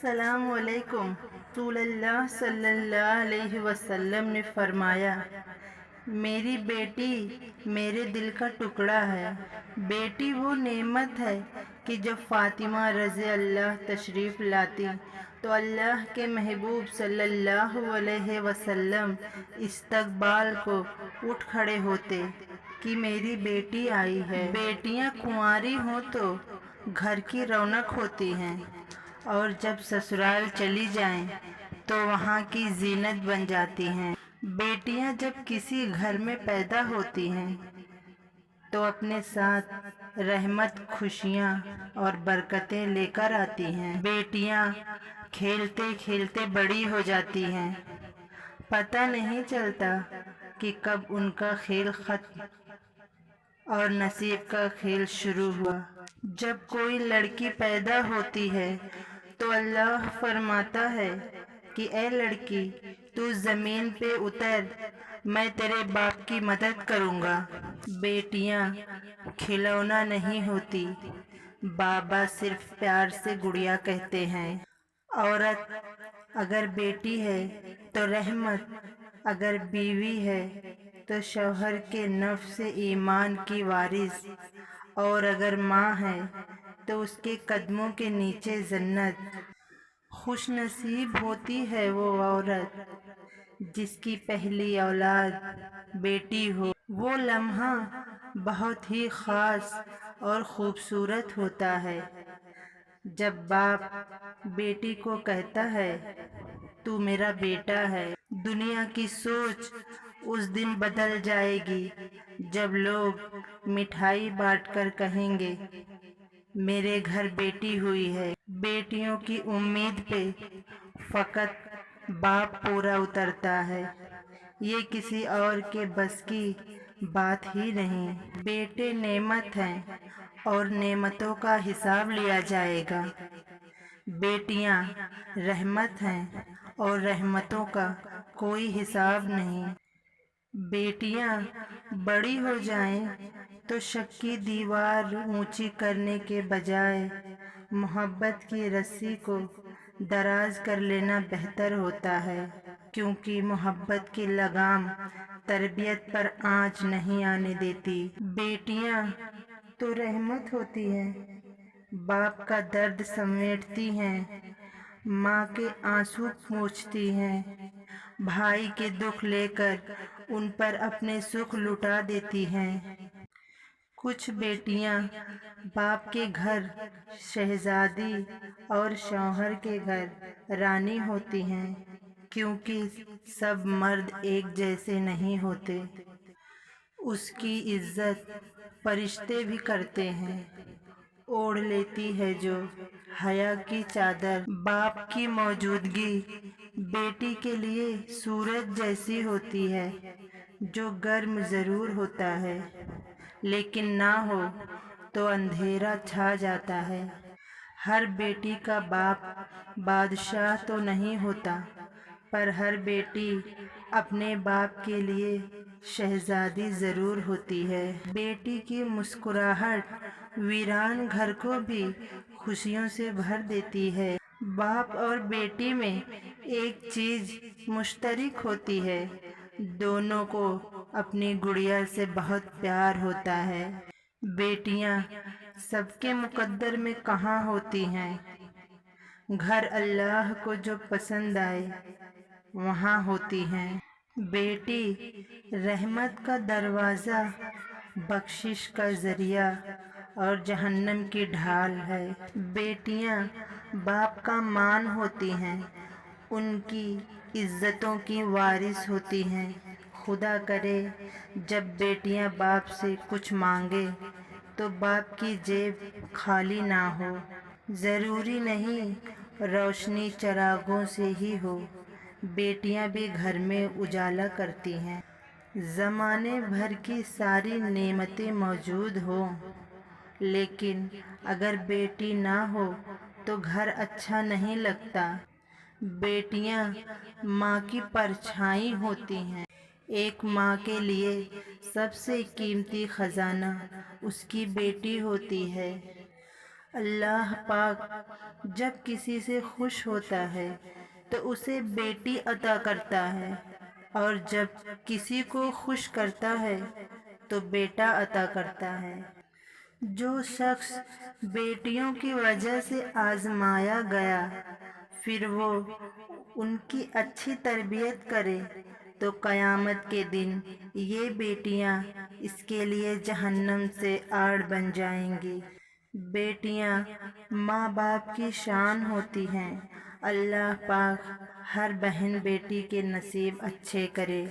السلام علیکم۔ رسول اللہ صلی اللہ علیہ وسلم نے فرمایا، میری بیٹی میرے دل کا ٹکڑا ہے۔ بیٹی وہ نعمت ہے کہ جب فاطمہ رضی اللہ تشریف لاتی تو اللہ کے محبوب صلی اللہ علیہ وسلم استقبال کو اٹھ کھڑے ہوتے کہ میری بیٹی آئی ہے۔ بیٹیاں کنواری ہوں تو گھر کی رونق ہوتی ہیں، اور جب سسرال چلی جائیں تو وہاں کی زینت بن جاتی ہیں۔ بیٹیاں جب کسی گھر میں پیدا ہوتی ہیں تو اپنے ساتھ رحمت، خوشیاں اور برکتیں لے کر آتی ہیں۔ بیٹیاں کھیلتے کھیلتے بڑی ہو جاتی ہیں، پتہ نہیں چلتا کہ کب ان کا کھیل ختم اور نصیب کا کھیل شروع ہوا۔ جب کوئی لڑکی پیدا ہوتی ہے تو اللہ فرماتا ہے کہ اے لڑکی، تو زمین پہ اتر، میں تیرے باپ کی مدد کروں گا۔ بیٹیاں کھلونا نہیں ہوتی، بابا صرف پیار سے گڑیا کہتے ہیں۔ عورت اگر بیٹی ہے تو رحمت، اگر بیوی ہے تو شوہر کے نفس ایمان کی وارث، اور اگر ماں ہے تو اس کے قدموں کے نیچے جنت۔ خوش نصیب ہوتی ہے وہ عورت جس کی پہلی اولاد بیٹی ہو۔ وہ لمحہ بہت ہی خاص اور خوبصورت ہوتا ہے جب باپ بیٹی کو کہتا ہے، تو میرا بیٹا ہے۔ دنیا کی سوچ اس دن بدل جائے گی جب لوگ مٹھائی بانٹ کر کہیں گے، میرے گھر بیٹی ہوئی ہے۔ بیٹیوں کی امید پہ فقط باپ پورا اترتا ہے، یہ کسی اور کے بس کی بات ہی نہیں۔ بیٹے نعمت ہیں اور نعمتوں کا حساب لیا جائے گا۔ بیٹیاں رحمت ہیں اور رحمتوں کا کوئی حساب نہیں۔ بیٹیاں بڑی ہو جائیں تو شک کی دیوار اونچی کرنے کے بجائے محبت کی رسی کو دراز کر لینا بہتر ہوتا ہے، کیونکہ محبت کی لگام تربیت پر آنچ نہیں آنے دیتی۔ بیٹیاں تو رحمت ہوتی ہیں، باپ کا درد سمیٹتی ہیں، ماں کے آنسو پوچھتی ہیں، بھائی کے دکھ لے کر ان پر اپنے سکھ لٹا دیتی ہیں۔ کچھ بیٹیاں باپ کے گھر شہزادی اور شوہر کے گھر رانی ہوتی ہیں، کیونکہ سب مرد ایک جیسے نہیں ہوتے۔ اس کی عزت فرشتے بھی کرتے ہیں۔ اوڑھ لیتی ہے جو حیا کی چادر۔ باپ کی موجودگی بیٹی کے لیے سورج جیسی ہوتی ہے جو گرم ضرور ہوتا ہے لیکن نہ ہو تو اندھیرا چھا جاتا ہے۔ ہر بیٹی کا باپ بادشاہ تو نہیں ہوتا، پر ہر بیٹی اپنے باپ کے لیے شہزادی ضرور ہوتی ہے۔ بیٹی کی مسکراہٹ ویران گھر کو بھی خوشیوں سے بھر دیتی ہے۔ باپ اور بیٹی میں ایک چیز مشترک ہوتی ہے، دونوں کو اپنی گڑیا سے بہت پیار ہوتا ہے۔ بیٹیاں سب کے مقدر میں کہاں ہوتی ہیں، گھر اللہ کو جو پسند آئے وہاں ہوتی ہیں۔ بیٹی رحمت کا دروازہ، بخشش کا ذریعہ اور جہنم کی ڈھال ہے۔ بیٹیاں باپ کا مان ہوتی ہیں، ان کی عزتوں کی وارث ہوتی ہیں۔ خدا کرے جب بیٹیاں باپ سے کچھ مانگے تو باپ کی جیب خالی نہ ہو۔ ضروری نہیں روشنی چراغوں سے ہی ہو، بیٹیاں بھی گھر میں اجالا کرتی ہیں۔ زمانے بھر کی ساری نعمتیں موجود ہوں لیکن اگر بیٹی نہ ہو تو گھر اچھا نہیں لگتا۔ بیٹیاں ماں کی پرچھائی ہوتی ہیں۔ ایک ماں کے لیے سب سے قیمتی خزانہ اس کی بیٹی ہوتی ہے۔ اللہ پاک جب کسی سے خوش ہوتا ہے تو اسے بیٹی عطا کرتا ہے، اور جب کسی کو خوش کرتا ہے تو بیٹا عطا کرتا ہے۔ جو شخص بیٹیوں کی وجہ سے آزمایا گیا پھر وہ ان کی اچھی تربیت کرے تو قیامت کے دن یہ بیٹیاں اس کے لیے جہنم سے آڑ بن جائیں گی۔ بیٹیاں ماں باپ کی شان ہوتی ہیں۔ اللہ پاک ہر بہن بیٹی کے نصیب اچھے کرے۔